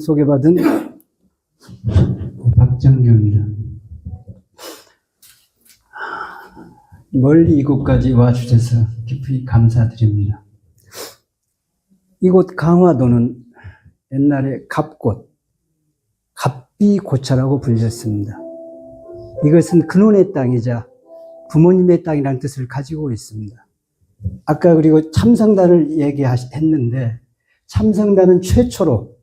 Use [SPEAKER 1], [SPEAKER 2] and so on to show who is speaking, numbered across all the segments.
[SPEAKER 1] 소개받은 박정규입니다. 멀리 이곳까지 와주셔서 깊이 감사드립니다. 이곳 강화도는 옛날에 갑곳, 갑비고차라고 불렸습니다. 이것은 근원의 땅이자 부모님의 땅이라는 뜻을 가지고 있습니다. 아까 그리고 참성단을 얘기했는데 참성단은 최초로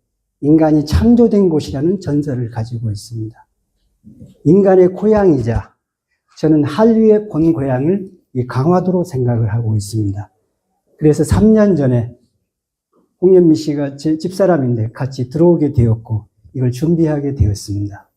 [SPEAKER 1] 인간이 창조된 곳이라는 전설을 가지고 있습니다. 인간의 고향이자 저는 한류의 본 고향을 이 강화도로 생각을 하고 있습니다. 그래서 3년 전에 홍현미 씨가 제 집사람인데 같이 들어오게 되었고 이걸 준비하게 되었습니다.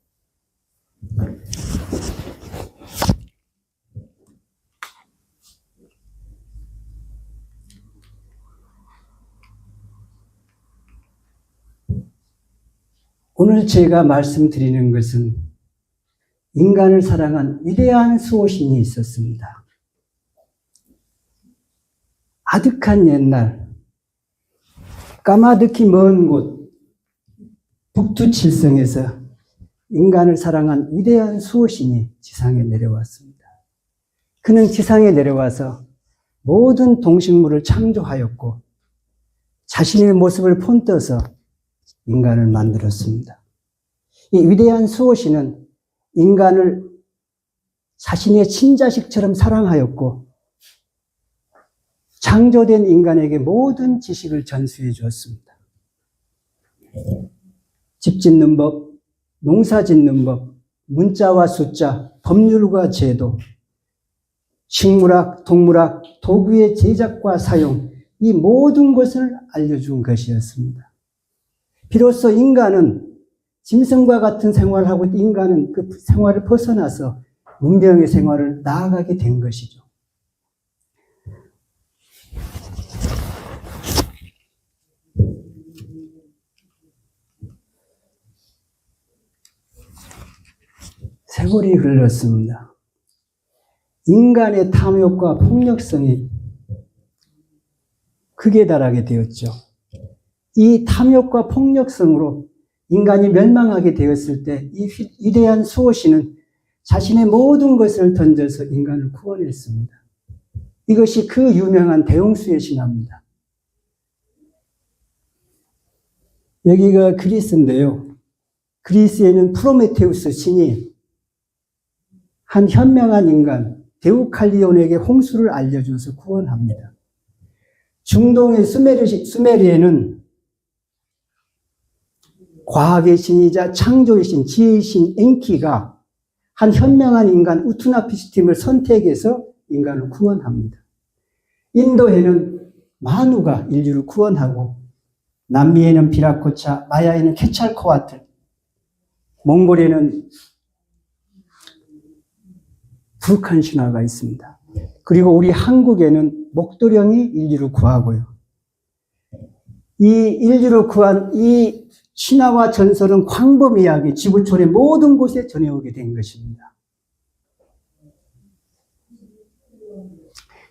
[SPEAKER 1] 오늘 제가 말씀드리는 것은 인간을 사랑한 위대한 수호신이 있었습니다. 아득한 옛날, 까마득히 먼 곳, 북두칠성에서 인간을 사랑한 위대한 수호신이 지상에 내려왔습니다. 그는 지상에 내려와서 모든 동식물을 창조하였고 자신의 모습을 본떠서 인간을 만들었습니다. 이 위대한 수호신은 인간을 자신의 친자식처럼 사랑하였고 창조된 인간에게 모든 지식을 전수해 주었습니다. 집 짓는 법, 농사 짓는 법, 문자와 숫자, 법률과 제도, 식물학, 동물학, 도구의 제작과 사용, 이 모든 것을 알려준 것이었습니다. 비로소 인간은 짐승과 같은 생활을 하고 인간은 그 생활을 벗어나서 문명의 생활을 나아가게 된 것이죠. 세월이 흘렀습니다. 인간의 탐욕과 폭력성이 극에 달하게 되었죠. 이 탐욕과 폭력성으로 인간이 멸망하게 되었을 때 이 위대한 수호신은 자신의 모든 것을 던져서 인간을 구원했습니다. 이것이 그 유명한 대홍수의 신화입니다. 여기가 그리스인데요. 그리스에는 프로메테우스 신이 한 현명한 인간 데우칼리온에게 홍수를 알려줘서 구원합니다. 중동의 수메르에는 과학의 신이자 창조의 신, 지혜의 신 엔키가 한 현명한 인간 우투나피스팀을 선택해서 인간을 구원합니다. 인도에는 마누가 인류를 구원하고 남미에는 비라코차, 마야에는 케찰코아틀, 몽골에는 부르칸 신화가 있습니다. 그리고 우리 한국에는 목도령이 인류를 구하고요. 이 인류를 구한 이 신화와 전설은 광범위하게 지구촌의 모든 곳에 전해오게 된 것입니다.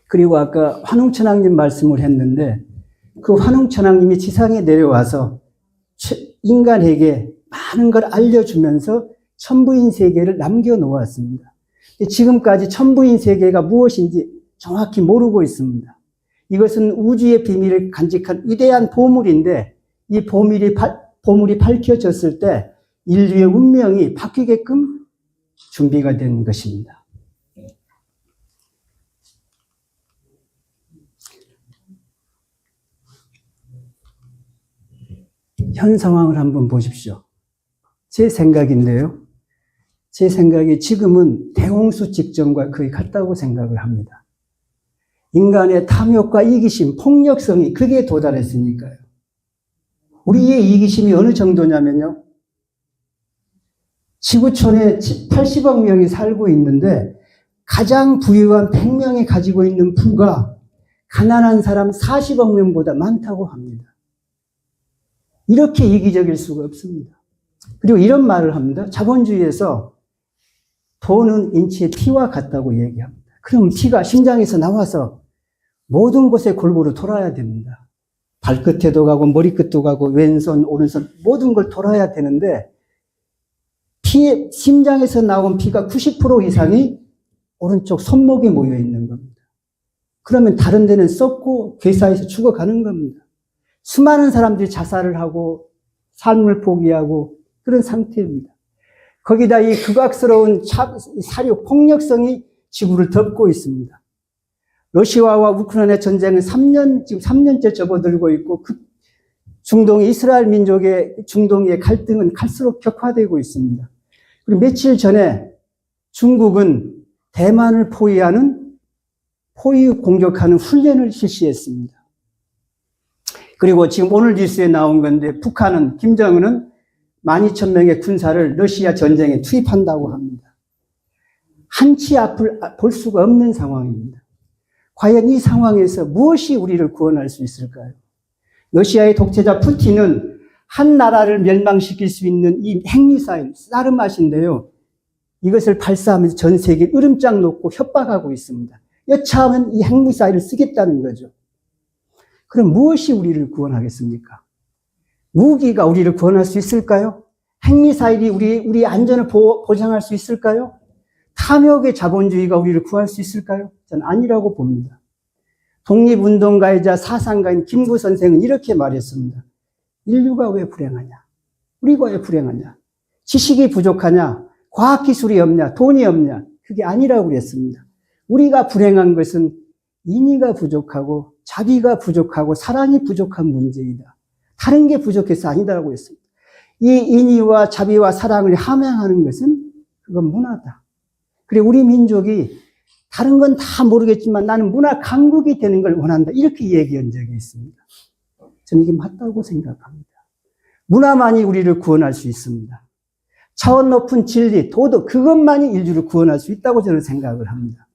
[SPEAKER 1] 그리고 아까 환웅천왕님 말씀을 했는데 그 환웅천왕님이 지상에 내려와서 인간에게 많은 걸 알려주면서 천부인 세계를 남겨놓았습니다. 지금까지 천부인 세계가 무엇인지 정확히 모르고 있습니다. 이것은 우주의 비밀을 간직한 위대한 보물인데 이 보물이 밝혀졌을 때 인류의 운명이 바뀌게끔 준비가 된 것입니다. 현 상황을 한번 보십시오. 제 생각인데요. 제 생각에 지금은 대홍수 직전과 거의 같다고 생각을 합니다. 인간의 탐욕과 이기심, 폭력성이 극에 도달했으니까요. 우리의 이기심이 어느 정도냐면요. 지구촌에 80억 명이 살고 있는데 가장 부유한 100명이 가지고 있는 부가 가난한 사람 40억 명보다 많다고 합니다. 이렇게 이기적일 수가 없습니다. 그리고 이런 말을 합니다. 자본주의에서 돈은 인체의 피와 같다고 얘기합니다. 그럼 피가 심장에서 나와서 모든 곳에 골고루 돌아야 됩니다. 발끝에도 가고 머리끝도 가고 왼손 오른손 모든 걸 돌아야 되는데 심장에서 나온 피가 90% 이상이 오른쪽 손목에 모여 있는 겁니다. 그러면 다른 데는 썩고 괴사해서 죽어가는 겁니다. 수많은 사람들이 자살을 하고 삶을 포기하고 그런 상태입니다. 거기다 이 극악스러운 사료 폭력성이 지구를 덮고 있습니다. 러시아와 우크라이나 전쟁은 지금 3년째 접어들고 있고 중동 이스라엘 민족의 중동의 갈등은 갈수록 격화되고 있습니다. 그리고 며칠 전에 중국은 대만을 포위 공격하는 훈련을 실시했습니다. 그리고 지금 오늘 뉴스에 나온 건데 북한은 김정은은 12,000명의 군사를 러시아 전쟁에 투입한다고 합니다. 한치 앞을 볼 수가 없는 상황입니다. 과연 이 상황에서 무엇이 우리를 구원할 수 있을까요? 러시아의 독재자 푸틴은 한 나라를 멸망시킬 수 있는 이 핵미사일 사르맛인데요. 이것을 발사하면서 전 세계에 으름장 놓고 협박하고 있습니다. 여차하면 이 핵미사일을 쓰겠다는 거죠. 그럼 무엇이 우리를 구원하겠습니까? 무기가 우리를 구원할 수 있을까요? 핵미사일이 우리 안전을 보장할 수 있을까요? 탐욕의 자본주의가 우리를 구할 수 있을까요? 저는 아니라고 봅니다. 독립운동가이자 사상가인 김구 선생은 이렇게 말했습니다. 인류가 왜 불행하냐? 우리가 왜 불행하냐? 지식이 부족하냐? 과학기술이 없냐? 돈이 없냐? 그게 아니라고 그랬습니다. 우리가 불행한 것은 인의가 부족하고 자비가 부족하고 사랑이 부족한 문제이다. 다른 게 부족해서 아니다라고 했습니다. 이 인의와 자비와 사랑을 함양하는 것은 그건 문화다. 그리고 우리 민족이 다른 건 다 모르겠지만 나는 문화 강국이 되는 걸 원한다. 이렇게 얘기한 적이 있습니다. 저는 이게 맞다고 생각합니다. 문화만이 우리를 구원할 수 있습니다. 차원 높은 진리, 도덕, 그것만이 인류를 구원할 수 있다고 저는 생각을 합니다.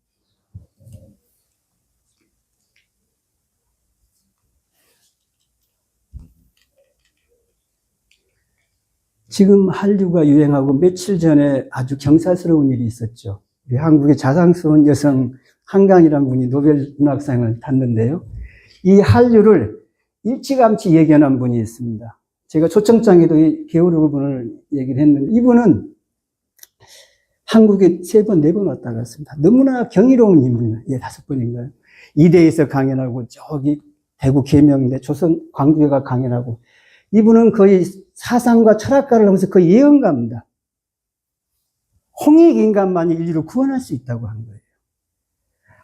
[SPEAKER 1] 지금 한류가 유행하고 며칠 전에 아주 경사스러운 일이 있었죠. 우리 한국의 자랑스러운 여성 한강이라는 분이 노벨 문학상을 탔는데요. 이 한류를 일찌감치 예견한 분이 있습니다. 제가 초청장에도 이 게오르그 분을 얘기를 했는데 이분은 한국에 3번, 4번 왔다 갔습니다. 너무나 경이로운 인물입니다. 5번인가요? 이대에서 강연하고 저기 대구 계명대 조선 광주에가 강연하고 이분은 거의 사상과 철학가를 하면서 거의 예언가입니다. 홍익인간만이 인류를 구원할 수 있다고 한 거예요.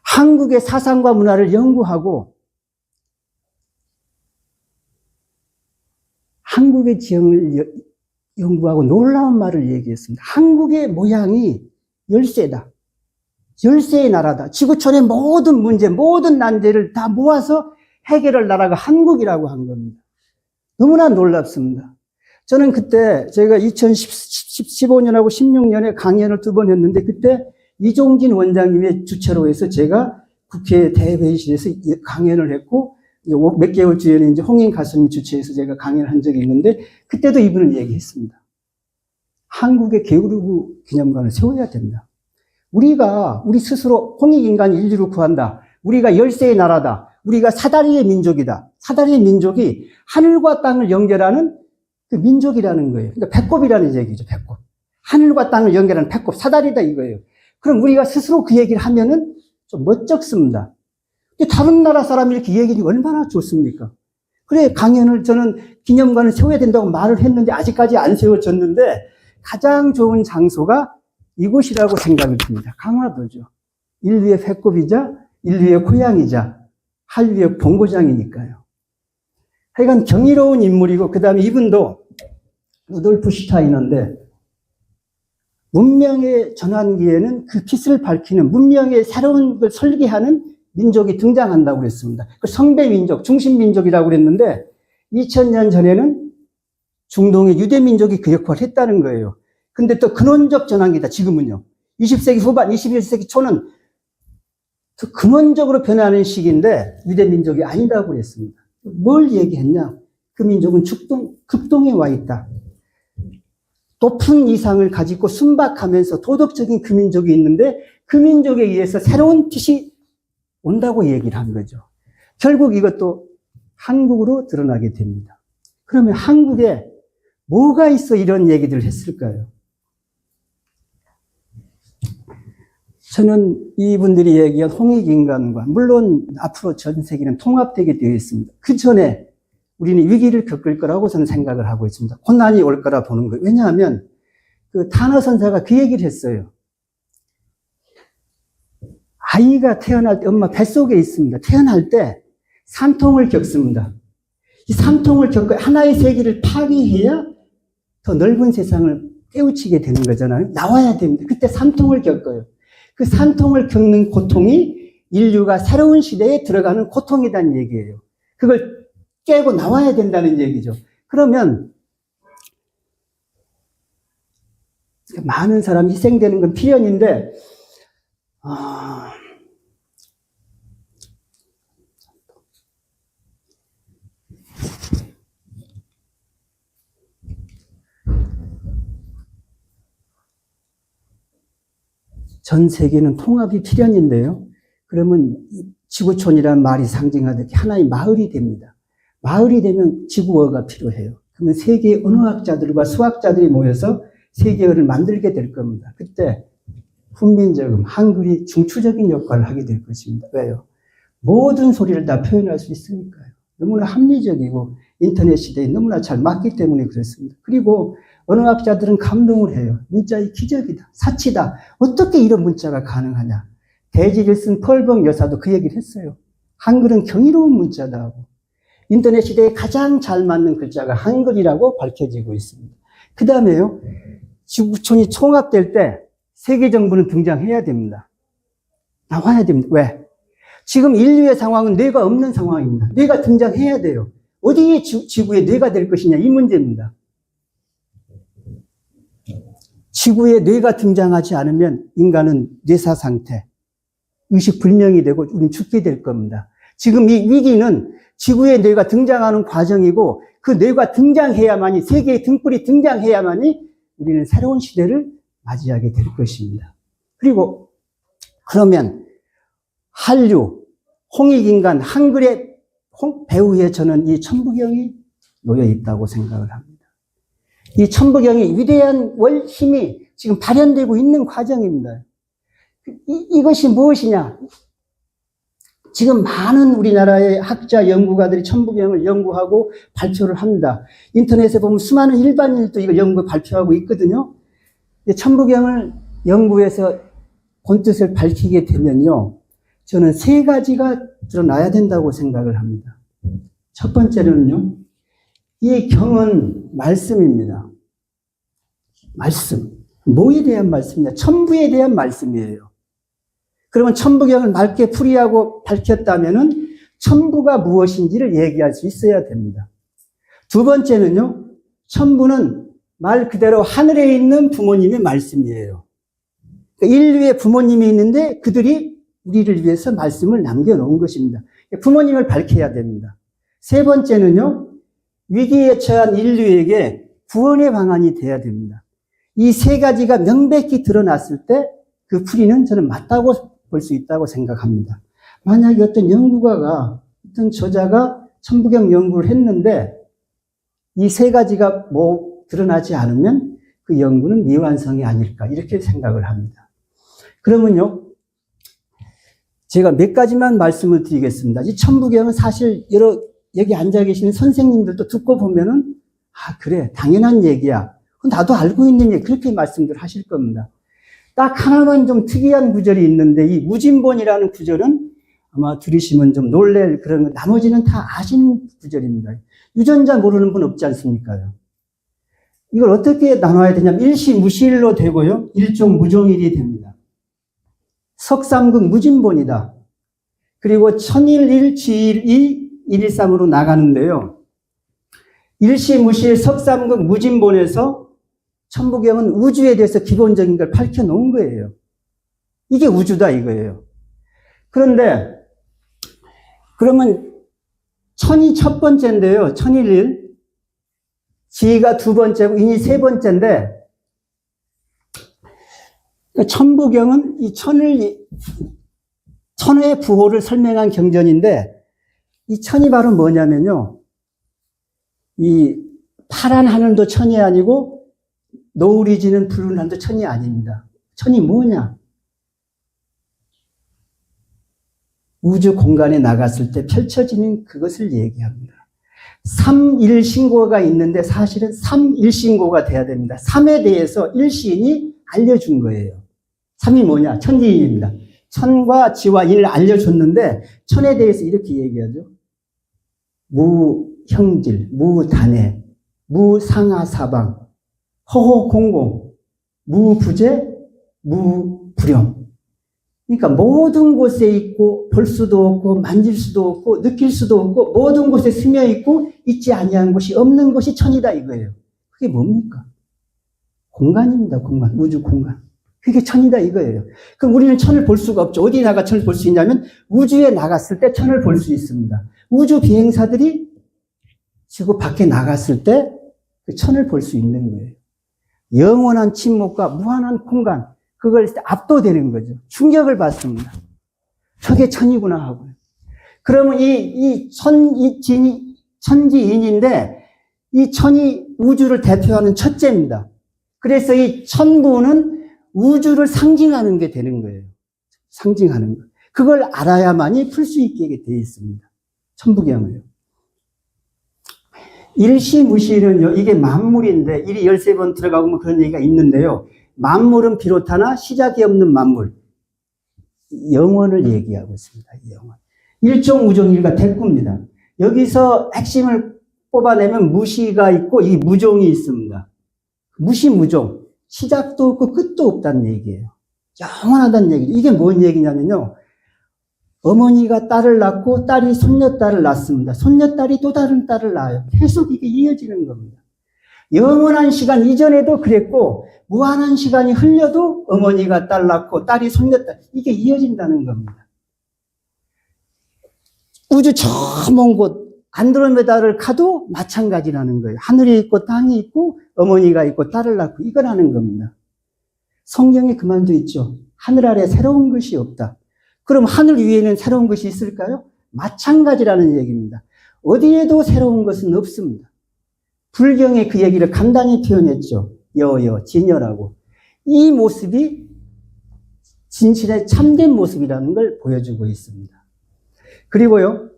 [SPEAKER 1] 한국의 사상과 문화를 연구하고 한국의 지형을 연구하고 놀라운 말을 얘기했습니다. 한국의 모양이 열쇠다. 열쇠의 나라다. 지구촌의 모든 문제, 모든 난제를 다 모아서 해결할 나라가 한국이라고 한 겁니다. 너무나 놀랍습니다. 저는 그때 제가 2015년하고 16년에 강연을 2번 했는데 그때 이종진 원장님의 주최로 해서 제가 국회 대회의실에서 강연을 했고 몇 개월 뒤에는 이제 홍인 가수님 주최해서 제가 강연을 한 적이 있는데 그때도 이분을 얘기했습니다. 한국의 게오르그 기념관을 세워야 된다. 우리 스스로 홍익인간 인류를 구한다. 우리가 열쇠의 나라다. 우리가 사다리의 민족이다. 사다리의 민족이 하늘과 땅을 연결하는 그 민족이라는 거예요. 그러니까 배꼽이라는 얘기죠, 배꼽. 하늘과 땅을 연결하는 배꼽, 사다리다 이거예요. 그럼 우리가 스스로 그 얘기를 하면은 좀 멋쩍습니다. 근데 다른 나라 사람이 이렇게 얘기하니 얼마나 좋습니까? 그래, 강연을 저는 기념관을 세워야 된다고 말을 했는데 아직까지 안 세워졌는데 가장 좋은 장소가 이곳이라고 생각이 듭니다. 강화도죠. 인류의 배꼽이자 인류의 고향이자 한류의 본고장이니까요. 하여간 경이로운 인물이고 그 다음에 이분도 루돌프 슈타이너인데 문명의 전환기에는 그 빛을 밝히는 문명의 새로운 걸 설계하는 민족이 등장한다고 그랬습니다. 그 성배민족, 중심민족이라고 그랬는데 2000년 전에는 중동의 유대민족이 그 역할을 했다는 거예요. 근데 또 근원적 전환기다, 지금은요. 20세기 후반, 21세기 초는 더 근원적으로 변하는 시기인데 유대민족이 아니라고 그랬습니다. 뭘 얘기했냐? 그 민족은 극동에 와 있다. 높은 이상을 가지고 순박하면서 도덕적인 그 민족이 있는데 그 민족에 의해서 새로운 뜻이 온다고 얘기를 한 거죠. 결국 이것도 한국으로 드러나게 됩니다. 그러면 한국에 뭐가 있어 이런 얘기들을 했을까요? 저는 이분들이 얘기한 홍익인간과 물론 앞으로 전 세계는 통합되게 되어 있습니다. 그 전에 우리는 위기를 겪을 거라고 저는 생각을 하고 있습니다. 고난이 올 거라 보는 거예요. 왜냐하면 그 타너 선사가 그 얘기를 했어요. 아이가 태어날 때 엄마 뱃속에 있습니다. 태어날 때 산통을 겪습니다. 이 산통을 겪고 하나의 세계를 파괴해야 더 넓은 세상을 깨우치게 되는 거잖아요. 나와야 됩니다. 그때 산통을 겪어요. 그 산통을 겪는 고통이 인류가 새로운 시대에 들어가는 고통이라는 얘기예요. 그걸 깨고 나와야 된다는 얘기죠. 그러면 많은 사람이 희생되는 건 필연인데 전 세계는 통합이 필연인데요. 그러면 지구촌이라는 말이 상징하듯이 하나의 마을이 됩니다. 마을이 되면 지구어가 필요해요. 그러면 세계 언어학자들과 수학자들이 모여서 세계어를 만들게 될 겁니다. 그때 훈민정음, 한글이 중추적인 역할을 하게 될 것입니다. 왜요? 모든 소리를 다 표현할 수 있으니까요. 너무나 합리적이고 인터넷 시대에 너무나 잘 맞기 때문에 그렇습니다. 그리고 언어학자들은 감동을 해요. 문자의 기적이다. 사치다. 어떻게 이런 문자가 가능하냐. 대지를 쓴 펄벙 여사도 그 얘기를 했어요. 한글은 경이로운 문자다 하고 인터넷 시대에 가장 잘 맞는 글자가 한글이라고 밝혀지고 있습니다. 그 다음에요. 지구촌이 통합될 때 세계 정부는 등장해야 됩니다. 나와야 됩니다. 왜? 지금 인류의 상황은 뇌가 없는 상황입니다. 뇌가 등장해야 돼요. 어디에 지구에 뇌가 될 것이냐 이 문제입니다. 지구에 뇌가 등장하지 않으면 인간은 뇌사 상태, 의식불명이 되고 우리는 죽게 될 겁니다. 지금 이 위기는 지구에 뇌가 등장하는 과정이고 그 뇌가 등장해야만이 세계의 등불이 등장해야만이 우리는 새로운 시대를 맞이하게 될 것입니다. 그리고 그러면 한류, 홍익인간, 한글의 배후에 저는 이 천부경이 놓여 있다고 생각을 합니다. 이 천부경이 위대한 힘이 지금 발현되고 있는 과정입니다. 이것이 무엇이냐? 지금 많은 우리나라의 학자, 연구가들이 천부경을 연구하고 발표를 합니다. 인터넷에 보면 수많은 일반인들도 이걸 연구 발표하고 있거든요. 천부경을 연구해서 본뜻을 밝히게 되면요. 저는 세 가지가 드러나야 된다고 생각을 합니다. 첫 번째는요. 이 경은 말씀입니다. 말씀. 뭐에 대한 말씀이냐? 천부에 대한 말씀이에요. 그러면 천부경을 맑게 풀이하고 밝혔다면은 천부가 무엇인지를 얘기할 수 있어야 됩니다. 두 번째는요. 천부는 말 그대로 하늘에 있는 부모님의 말씀이에요. 그러니까 인류의 부모님이 있는데 그들이 우리를 위해서 말씀을 남겨놓은 것입니다. 부모님을 밝혀야 됩니다. 세 번째는요. 위기에 처한 인류에게 구원의 방안이 돼야 됩니다. 이 세 가지가 명백히 드러났을 때 그 풀이는 저는 맞다고 볼 수 있다고 생각합니다. 만약에 어떤 연구가가, 어떤 저자가 천부경 연구를 했는데 이 세 가지가 드러나지 않으면 그 연구는 미완성이 아닐까 이렇게 생각을 합니다. 그러면요. 제가 몇 가지만 말씀을 드리겠습니다. 이 천부경은 사실 여기 앉아 계시는 선생님들도 듣고 보면은 그래 당연한 얘기야. 나도 알고 있는 얘기 그렇게 말씀들 하실 겁니다. 딱 하나만 좀 특이한 구절이 있는데 이 무진본이라는 구절은 아마 들으시면 좀 놀랄 그런 나머지는 다 아시는 구절입니다. 유전자 모르는 분 없지 않습니까? 이걸 어떻게 나눠야 되냐면 일시무실로 되고요. 일종 무종일이 됩니다. 석삼극 무진본이다. 그리고 천일일, 지일이, 113으로 나가는데요. 일시무실 석삼극 무진본에서 천부경은 우주에 대해서 기본적인 걸 밝혀놓은 거예요. 이게 우주다 이거예요. 그런데 그러면 천이 첫 번째인데요. 천일일, 지가 두 번째고 인이 세 번째인데 천부경은 이 천의 부호를 설명한 경전인데 이 천이 바로 뭐냐면요. 이 파란 하늘도 천이 아니고 노을이 지는 푸른 하늘도 천이 아닙니다. 천이 뭐냐? 우주 공간에 나갔을 때 펼쳐지는 그것을 얘기합니다. 3일신고가 있는데 사실은 3일신고가 돼야 됩니다. 3에 대해서 일시인이 알려준 거예요. 3이 뭐냐? 천지인입니다. 천과 지와 인을 알려줬는데 천에 대해서 이렇게 얘기하죠. 무형질, 무단해, 무상하사방, 허허공공, 무부재, 무불영. 그러니까 모든 곳에 있고 볼 수도 없고 만질 수도 없고 느낄 수도 없고 모든 곳에 스며 있고 있지 아니한 곳이 없는 것이 천이다 이거예요. 그게 뭡니까? 공간입니다. 공간, 우주 공간. 그게 천이다 이거예요. 그럼 우리는 천을 볼 수가 없죠. 어디 나가 천을 볼 수 있냐면 우주에 나갔을 때 천을 볼 수 있습니다. 우주 비행사들이 지구 밖에 나갔을 때 그 천을 볼 수 있는 거예요. 영원한 침묵과 무한한 공간, 그걸 압도되는 거죠. 충격을 받습니다. 저게 천이구나 하고요. 그러면 천지인인데 이 천이 우주를 대표하는 첫째입니다. 그래서 이 천부는 우주를 상징하는 게 되는 거예요. 상징하는 거. 그걸 알아야만이 풀 수 있게 되어 있습니다. 천부경을요. 일시무시는요, 이게 만물인데, 일이 13번 들어가보면 그런 얘기가 있는데요. 만물은 비롯하나 시작이 없는 만물. 영원을 얘기하고 있습니다. 영원. 일종무종일가 대꾸입니다. 여기서 핵심을 뽑아내면 무시가 있고, 이 무종이 있습니다. 무시무종. 시작도 없고 끝도 없다는 얘기예요. 영원하다는 얘기죠. 이게 뭔 얘기냐면요. 어머니가 딸을 낳고 딸이 손녀딸을 낳습니다. 손녀딸이 또 다른 딸을 낳아요. 계속 이게 이어지는 겁니다. 영원한 시간 이전에도 그랬고 무한한 시간이 흘려도 어머니가 딸 낳고 딸이 손녀딸 이게 이어진다는 겁니다. 우주 저 먼 곳 안드로메다를 가도 마찬가지라는 거예요. 하늘이 있고 땅이 있고 어머니가 있고 딸을 낳고 이거라는 겁니다. 성경에 그만도 있죠. 하늘 아래 새로운 것이 없다. 그럼 하늘 위에는 새로운 것이 있을까요? 마찬가지라는 얘기입니다. 어디에도 새로운 것은 없습니다. 불경에 그 얘기를 간단히 표현했죠. 여여, 진여라고. 이 모습이 진실의 참된 모습이라는 걸 보여주고 있습니다. 그리고요,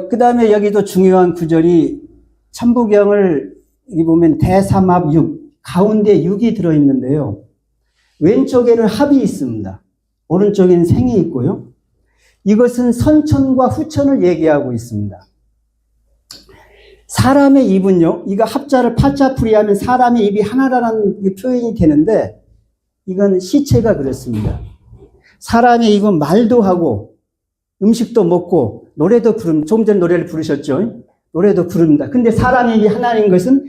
[SPEAKER 1] 그 다음에 여기도 중요한 구절이 천부경을 여기 보면 대삼합 6, 가운데 6이 들어있는데요. 왼쪽에는 합이 있습니다. 오른쪽에는 생이 있고요. 이것은 선천과 후천을 얘기하고 있습니다. 사람의 입은요, 이거 합자를 팔자풀이하면 사람의 입이 하나라는 표현이 되는데 이건 시체가 그렇습니다. 사람의 입은 말도 하고 음식도 먹고 노래도 부릅니다. 조금 전에 노래를 부르셨죠? 노래도 부릅니다. 근데 사람의 입이 하나인 것은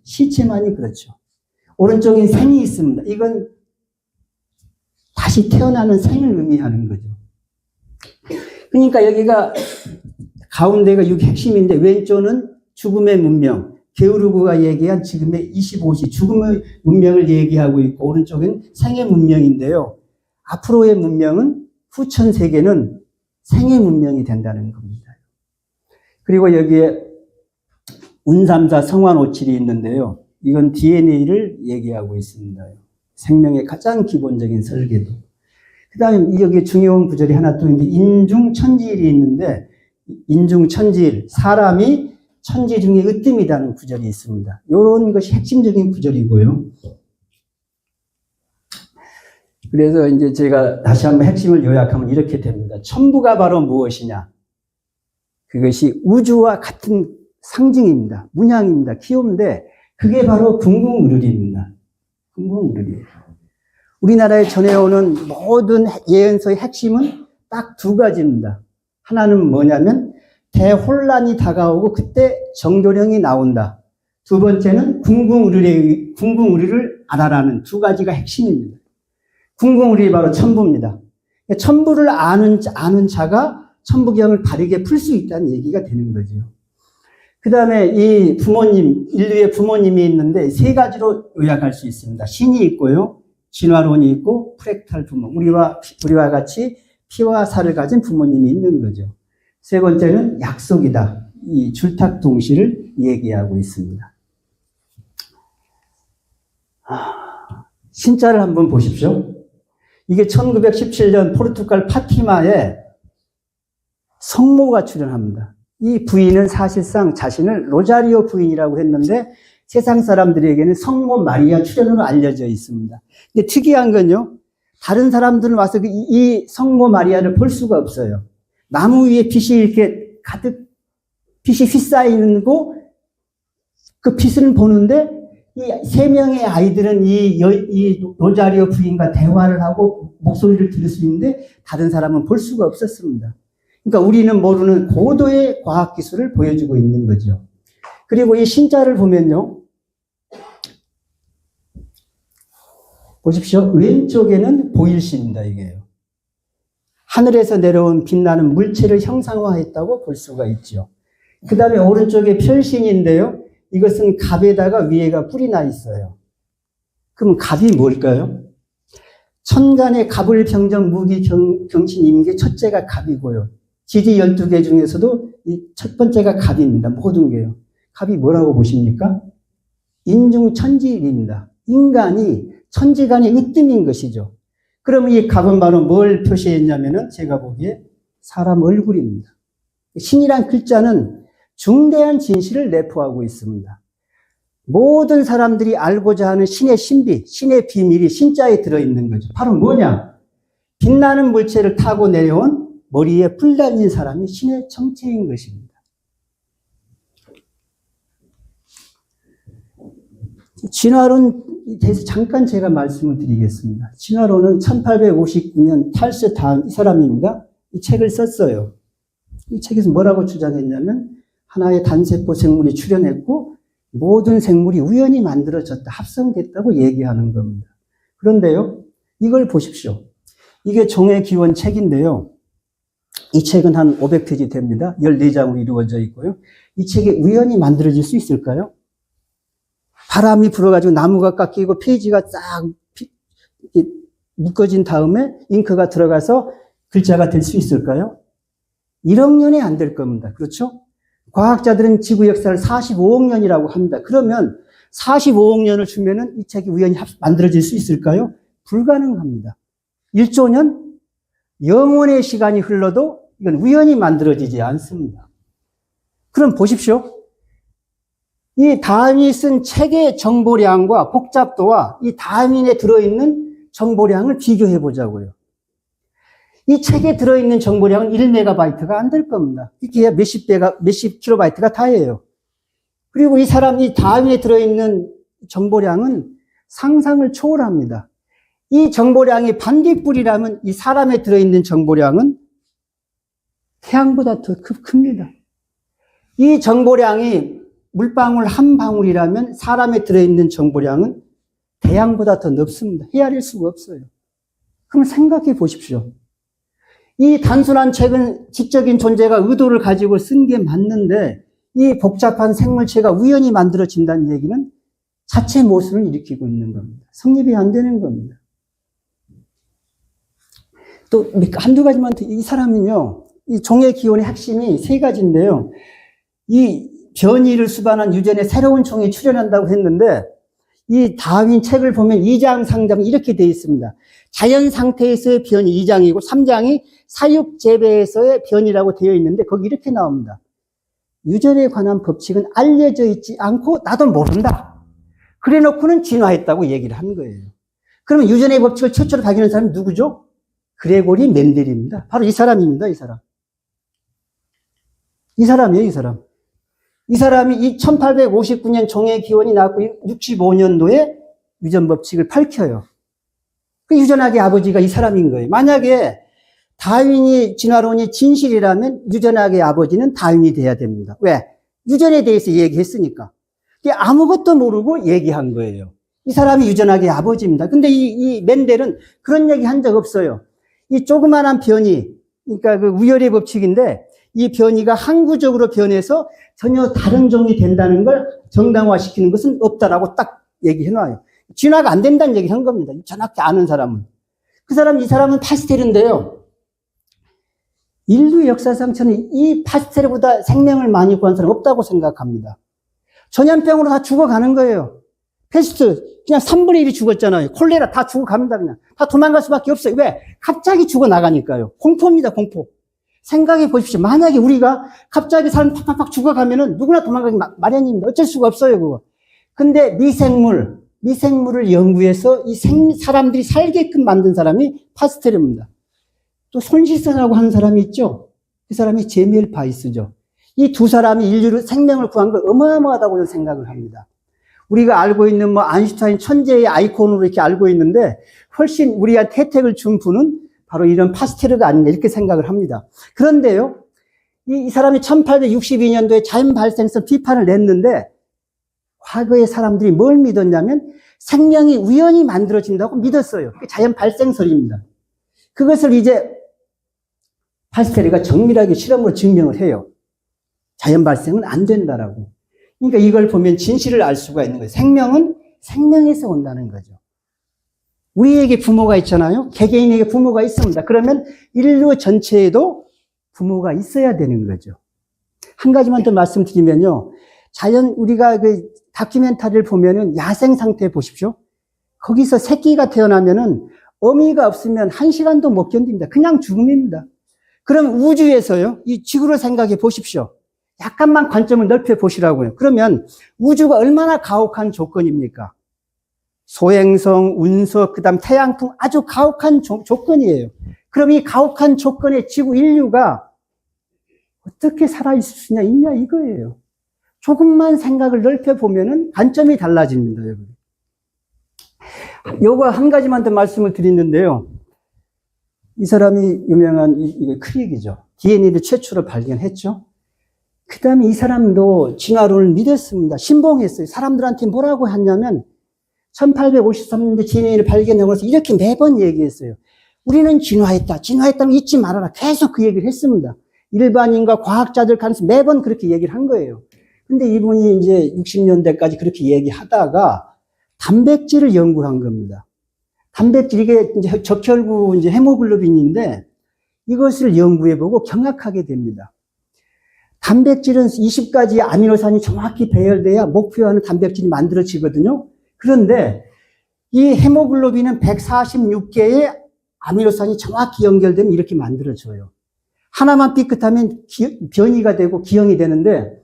[SPEAKER 1] 시체만이 그렇죠. 오른쪽에 생이 있습니다. 이건 다시 태어나는 생을 의미하는 거죠. 그러니까 여기가 가운데가 6 핵심인데 왼쪽은 죽음의 문명, 게으르고가 얘기한 지금의 25시 죽음의 문명을 얘기하고 있고 오른쪽은 생의 문명인데요. 앞으로의 문명은 후천 세계는 생의 문명이 된다는 겁니다. 그리고 여기에 운삼사 성환오칠이 있는데요. 이건 DNA를 얘기하고 있습니다. 생명의 가장 기본적인 설계도. 그 다음에 여기 중요한 구절이 하나 또 있는데 인중천지일이 있는데 인중천지일, 사람이 천지 중에 으뜸이라는 구절이 있습니다. 이런 것이 핵심적인 구절이고요. 그래서 이제 제가 다시 한번 핵심을 요약하면 이렇게 됩니다. 천부가 바로 무엇이냐? 그것이 우주와 같은 상징입니다. 문양입니다. 키움인데 그게 바로 궁궁의룰입니다. 궁궁의룰이에요. 우리나라에 전해오는 모든 예언서의 핵심은 딱 두 가지입니다. 하나는 뭐냐면 대혼란이 다가오고 그때 정조령이 나온다. 두 번째는 궁궁의룰을 알아라는 두 가지가 핵심입니다. 궁궁의룰이 바로 천부입니다. 천부를 아는 자가 천부경을 바르게 풀 수 있다는 얘기가 되는 거죠. 그 다음에 이 부모님, 인류의 부모님이 있는데 세 가지로 요약할 수 있습니다. 신이 있고요, 진화론이 있고 프랙탈 부모. 우리와 같이 피와 살을 가진 부모님이 있는 거죠. 세 번째는 약속이다. 이 줄탁동시를 얘기하고 있습니다. 신자를 한번 보십시오. 이게 1917년 포르투갈 파티마에 성모가 출연합니다. 이 부인은 사실상 자신을 로자리오 부인이라고 했는데 세상 사람들에게는 성모 마리아 출연으로 알려져 있습니다. 근데 특이한 건요, 다른 사람들은 와서 이 성모 마리아를 볼 수가 없어요. 나무 위에 빛이 이렇게 가득, 빛이 휘쌓이고 그 빛을 보는데 이 세 명의 아이들은 이 로자리오 부인과 대화를 하고 목소리를 들을 수 있는데 다른 사람은 볼 수가 없었습니다. 그러니까 우리는 모르는 고도의 과학기술을 보여주고 있는 거죠. 그리고 이 신자를 보면요. 보십시오. 왼쪽에는 보일신입니다. 이게요. 하늘에서 내려온 빛나는 물체를 형상화했다고 볼 수가 있죠. 그 다음에 오른쪽에 별신인데요. 이것은 갑에다가 위에가 뿔이 나 있어요. 그럼 갑이 뭘까요? 천간의 갑을 병정 무기 경신 임계 첫째가 갑이고요. 지지 12개 중에서도 이 첫 번째가 갑입니다. 모든 게요. 갑이 뭐라고 보십니까? 인중천지입니다. 인간이 천지간의 으뜸인 것이죠. 그러면 이 갑은 바로 뭘 표시했냐면은 제가 보기에 사람 얼굴입니다. 신이란 글자는 중대한 진실을 내포하고 있습니다. 모든 사람들이 알고자 하는 신의 신비, 신의 비밀이 신자에 들어있는 거죠. 바로 뭐냐? 빛나는 물체를 타고 내려온 머리에 뿔 달린 사람이 신의 정체인 것입니다. 진화론에 대해서 잠깐 제가 말씀을 드리겠습니다. 진화론은 1859년 탈스 다음 이 사람입니다. 이 책을 썼어요. 이 책에서 뭐라고 주장했냐면 하나의 단세포 생물이 출현했고 모든 생물이 우연히 만들어졌다, 합성됐다고 얘기하는 겁니다. 그런데요, 이걸 보십시오. 이게 종의 기원 책인데요. 이 책은 한 500페이지 됩니다. 14장으로 이루어져 있고요. 이 책이 우연히 만들어질 수 있을까요? 바람이 불어가지고 나무가 깎이고 페이지가 싹 묶어진 다음에 잉크가 들어가서 글자가 될 수 있을까요? 1억 년에 안 될 겁니다. 그렇죠? 과학자들은 지구 역사를 45억 년이라고 합니다. 그러면 45억 년을 주면은 이 책이 우연히 만들어질 수 있을까요? 불가능합니다. 1조 년? 영원의 시간이 흘러도 이건 우연히 만들어지지 않습니다. 그럼 보십시오. 이 다윈이 쓴 책의 정보량과 복잡도와 이 다윈에 들어있는 정보량을 비교해 보자고요. 이 책에 들어있는 정보량은 1메가바이트가 안 될 겁니다. 이게 몇십 킬로바이트가 다예요. 그리고 이 다윈에 들어있는 정보량은 상상을 초월합니다. 이 정보량이 반딧불이라면 이 사람에 들어있는 정보량은 태양보다 더 큽니다. 이 정보량이 물방울 한 방울이라면 사람에 들어있는 정보량은 태양보다 더 넓습니다. 헤아릴 수가 없어요. 그럼 생각해 보십시오. 이 단순한 책은 지적인 존재가 의도를 가지고 쓴 게 맞는데 이 복잡한 생물체가 우연히 만들어진다는 얘기는 자체 모순을 일으키고 있는 겁니다. 성립이 안 되는 겁니다. 또 한두 가지만 더, 이 사람은요, 이 종의 기원의 핵심이 세 가지인데요. 이 변이를 수반한 유전에 새로운 종이 출현한다고 했는데 이 다윈 책을 보면 2장, 3장이 이렇게 되어 있습니다. 자연 상태에서의 변이 2장이고 3장이 사육 재배에서의 변이라고 되어 있는데 거기 이렇게 나옵니다. 유전에 관한 법칙은 알려져 있지 않고 나도 모른다. 그래 놓고는 진화했다고 얘기를 한 거예요. 그러면 유전의 법칙을 최초로 발견한 사람이 누구죠? 그레고리 멘델입니다. 바로 이 사람입니다. 이 사람. 이 사람이에요. 이 사람. 이 사람이 1859년 종의 기원이 나왔고 65년도에 유전 법칙을 밝혀요. 그 유전학의 아버지가 이 사람인 거예요. 만약에 다윈이 진화론이 진실이라면 유전학의 아버지는 다윈이 돼야 됩니다. 왜? 유전에 대해서 얘기했으니까. 아무것도 모르고 얘기한 거예요. 이 사람이 유전학의 아버지입니다. 근데 이 멘델은 그런 얘기 한 적 없어요. 이 조그만한 변이, 그러니까 그 우열의 법칙인데 이 변이가 항구적으로 변해서 전혀 다른 종이 된다는 걸 정당화시키는 것은 없다라고 딱 얘기해놔요. 진화가 안 된다는 얘기를 한 겁니다. 정확히 아는 사람은. 이 사람은 파스텔인데요. 인류 역사상 저는 이 파스텔보다 생명을 많이 구한 사람 없다고 생각합니다. 전염병으로 다 죽어가는 거예요. 패스트 그냥 3분의 1이 죽었잖아요. 콜레라 다 죽어갑니다. 그냥 다 도망갈 수밖에 없어요. 왜? 갑자기 죽어나가니까요. 공포입니다. 공포. 생각해 보십시오. 만약에 우리가 갑자기 사람 팍팍팍 죽어가면은 누구나 도망가기 마련입니다. 어쩔 수가 없어요, 그거. 근데 미생물을 연구해서 이 사람들이 살게끔 만든 사람이 파스텔입니다. 또 손시선이라고 하는 사람이 있죠. 그 사람이 제미엘 바이스죠. 이 두 사람이 인류를 생명을 구한 걸 어마어마하다고 저는 생각을 합니다. 우리가 알고 있는 뭐 아인슈타인 천재의 아이콘으로 이렇게 알고 있는데 훨씬 우리한테 혜택을 준 분은 바로 이런 파스텔르가 아닌가 이렇게 생각을 합니다. 그런데요, 이 사람이 1862년도에 자연 발생성 비판을 냈는데 과거의 사람들이 뭘 믿었냐면 생명이 우연히 만들어진다고 믿었어요. 그게 자연 발생설입니다. 그것을 이제 파스텔르가 정밀하게 실험으로 증명을 해요. 자연 발생은 안 된다라고. 그러니까 이걸 보면 진실을 알 수가 있는 거예요. 생명은 생명에서 온다는 거죠. 우리에게 부모가 있잖아요. 개개인에게 부모가 있습니다. 그러면 인류 전체에도 부모가 있어야 되는 거죠. 한 가지만 더 말씀드리면요. 우리가 그 다큐멘터리를 보면은 야생 상태 보십시오. 거기서 새끼가 태어나면은 어미가 없으면 1시간도 못 견딥니다. 그냥 죽음입니다. 그럼 우주에서요. 이 지구를 생각해 보십시오. 약간만 관점을 넓혀 보시라고요. 그러면 우주가 얼마나 가혹한 조건입니까? 소행성, 운석, 그다음 태양풍 아주 가혹한 조건이에요. 그럼 이 가혹한 조건의 지구 인류가 어떻게 살아있을 수 있냐 이거예요. 조금만 생각을 넓혀 보면은 관점이 달라집니다, 여러분. 요거 한 가지만 더 말씀을 드리는데요. 이 사람이 유명한 크릭이죠. DNA를 최초로 발견했죠. 그 다음에 이 사람도 진화론을 믿었습니다. 신봉했어요. 사람들한테 뭐라고 했냐면 1853년도에 DNA를 발견하고 나서 이렇게 매번 얘기했어요. 우리는 진화했다면 잊지 말아라. 계속 그 얘기를 했습니다. 일반인과 과학자들 간에서 매번 그렇게 얘기를 한 거예요. 근데 이분이 이제 60년대까지 그렇게 얘기하다가 단백질을 연구한 겁니다. 단백질, 이게 이제 적혈구 이제 헤모글로빈인데 이것을 연구해보고 경악하게 됩니다. 단백질은 20가지 아미노산이 정확히 배열돼야 목표하는 단백질이 만들어지거든요. 그런데 이 헤모글로빈은 146개의 아미노산이 정확히 연결되면 이렇게 만들어져요. 하나만 삐끗하면 변이가 되고 기형이 되는데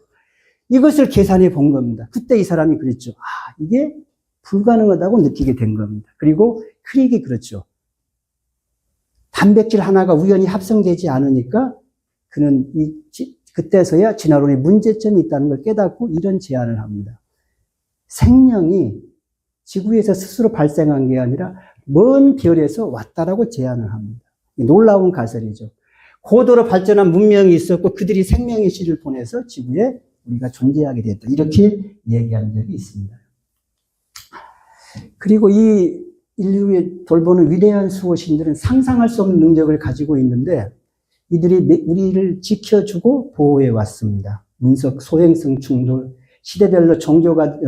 [SPEAKER 1] 이것을 계산해 본 겁니다. 그때 이 사람이 그랬죠. 이게 불가능하다고 느끼게 된 겁니다. 그리고 크릭이 그렇죠. 단백질 하나가 우연히 합성되지 않으니까 그는 그때서야 진화론에 문제점이 있다는 걸 깨닫고 이런 제안을 합니다. 생명이 지구에서 스스로 발생한 게 아니라 먼 별에서 왔다라고 제안을 합니다. 놀라운 가설이죠. 고도로 발전한 문명이 있었고 그들이 생명의 씨를 보내서 지구에 우리가 존재하게 됐다. 이렇게 얘기한 적이 있습니다. 그리고 이 인류의 돌보는 위대한 수호신들은 상상할 수 없는 능력을 가지고 있는데 이들이 우리를 지켜주고 보호해 왔습니다. 운석, 소행성 충돌, 시대별로 종교가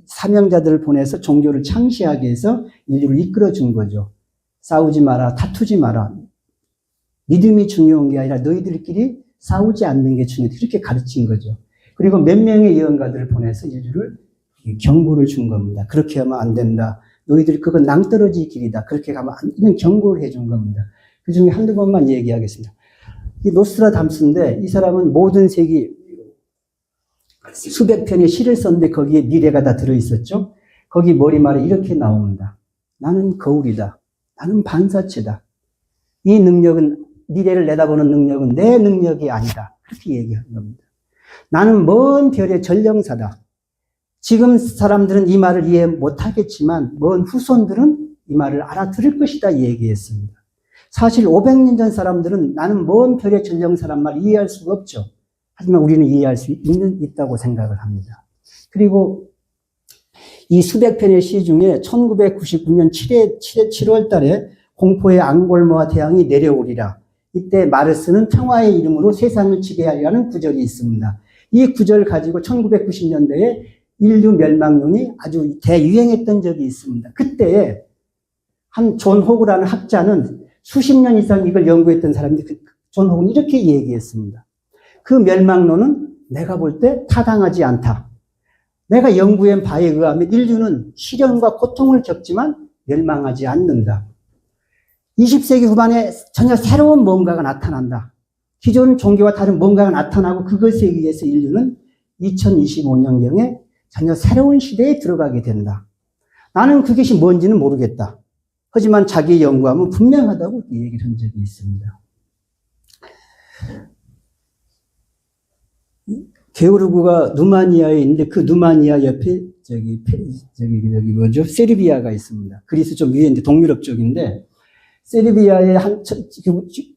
[SPEAKER 1] 사명자들을 보내서 종교를 창시하게 해서 인류를 이끌어 준 거죠. 싸우지 마라, 다투지 마라. 믿음이 중요한 게 아니라 너희들끼리 싸우지 않는 게 중요하다. 그렇게 가르친 거죠. 그리고 몇 명의 예언가들을 보내서 인류를 경고를 준 겁니다. 그렇게 하면 안 된다. 너희들이 그건 낭떠러지 길이다. 그렇게 가면 안 된다. 경고를 해준 겁니다. 그 중에 한두 번만 얘기하겠습니다. 이 노스트라담스인데 이 사람은 모든 세기 수백 편의 시를 썼는데 거기에 미래가 다 들어있었죠. 거기 머리말에 이렇게 나옵니다. 나는 거울이다. 나는 반사체다. 이 능력은 미래를 내다보는 능력은 내 능력이 아니다. 그렇게 얘기하는 겁니다. 나는 먼 별의 전령사다. 지금 사람들은 이 말을 이해 못하겠지만 먼 후손들은 이 말을 알아들을 것이다 얘기했습니다. 사실 500년 전 사람들은 나는 먼 별의 전령사란 말 이해할 수가 없죠. 하지만 우리는 이해할 수 있다고 생각을 합니다. 그리고 이 수백 편의 시 중에 1999년 7월 달에 공포의 앙골모아 태양이 내려오리라. 이때 마르스는 평화의 이름으로 세상을 지배하리라는 구절이 있습니다. 이 구절 가지고 1990년대에 인류 멸망론이 아주 대유행했던 적이 있습니다. 그때에 한 존 호그라는 학자는 수십 년 이상 이걸 연구했던 사람인데 존 호그는 이렇게 얘기했습니다. 그 멸망론은 내가 볼 때 타당하지 않다. 내가 연구한 바에 의하면 인류는 시련과 고통을 겪지만 멸망하지 않는다. 20세기 후반에 전혀 새로운 뭔가가 나타난다. 기존 종교와 다른 뭔가가 나타나고 그것에 의해서 인류는 2025년경에 전혀 새로운 시대에 들어가게 된다. 나는 그것이 뭔지는 모르겠다. 하지만 자기의 연구하면 분명하다고 얘기를 한 적이 있습니다. 게오르그가 누마니아에 있는데 그 누마니아 옆에 세르비아가 있습니다. 그리스 좀 위에인데 동유럽 쪽인데 세르비아의 한